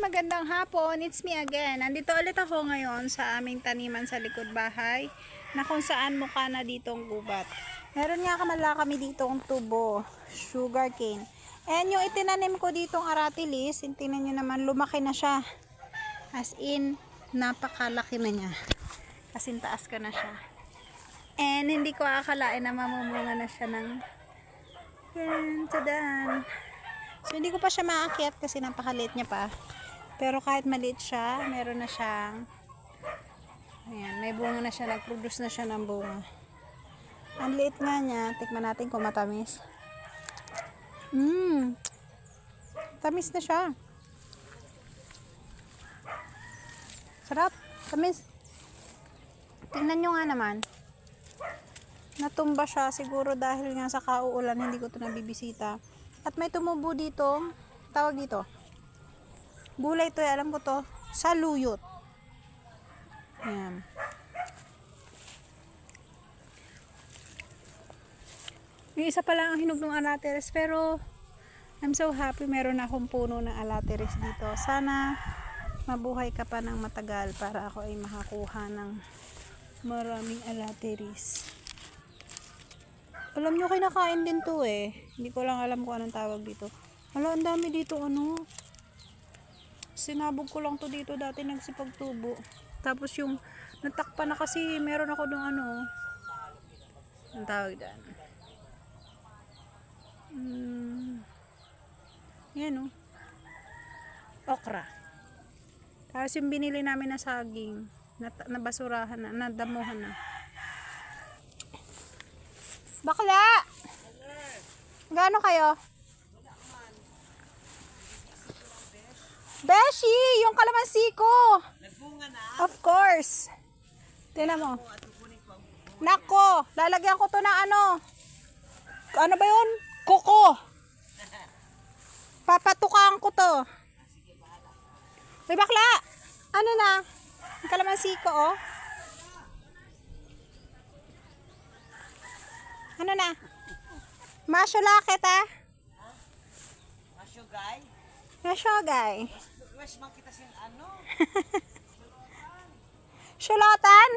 magandang hapon. It's me again. Nandito ulit ako ngayon sa aming taniman sa likod bahay na kung saan mukha na ditong gubat. Meron nga kami ditong tubo, sugar cane. And yung itinanim ko ditong aratilis, tingnan nyo naman, lumaki na siya. As in, napakalaki na niya. Kasing taas ko na siya. And hindi ko akalain na mamumunga na siya ng yan, tadan. So, hindi ko pa siya maakyat kasi napakaliit niya pa. Pero kahit maliit siya, meron na siyang ayan, may bunga na siya, nag-produce na siya ng bunga. Ang liit nga niya, tikman natin kung matamis. Tamis na siya. Sarap, tamis. Tingnan nyo nga naman. Natumba siya siguro dahil nga sa kauulan, hindi ko ito nabibisita. At may tumubo dito, tawag dito. Gulay ito, alam ko to, saluyot. Ayan. Yung isa pa lang ang hinog ng alateres, pero I'm so happy meron akong puno ng alateres dito. Sana mabuhay ka pa ng matagal para ako ay makakuha ng maraming alateres. Alam nyo, kinakain din to eh. Hindi ko lang alam kung anong tawag dito. Hala, ang dami dito ano. Sinabog ko lang to dito dati nagsipagtubo. Tapos yung natakpan na kasi meron ako dong ano. Ang tawag dyan. Yan oh. Okra. Tapos yung binili namin na saging. Nabasurahan na, nadamuhan na. Bakla! Gaano kayo? Beshi! Yung kalamansi ko! Nagbunga na? Of course! Tingnan mo. Nako! Lalagyan ko to ng ano? Ano ba yun? Kuko! Papatukaan ko to. Uy, bakla! Ano na? Yung kalamansi ko, oh. Ano na? Masyolakit ah. Masyogay? Masyogay. Wes makita sin ano? Syulatan?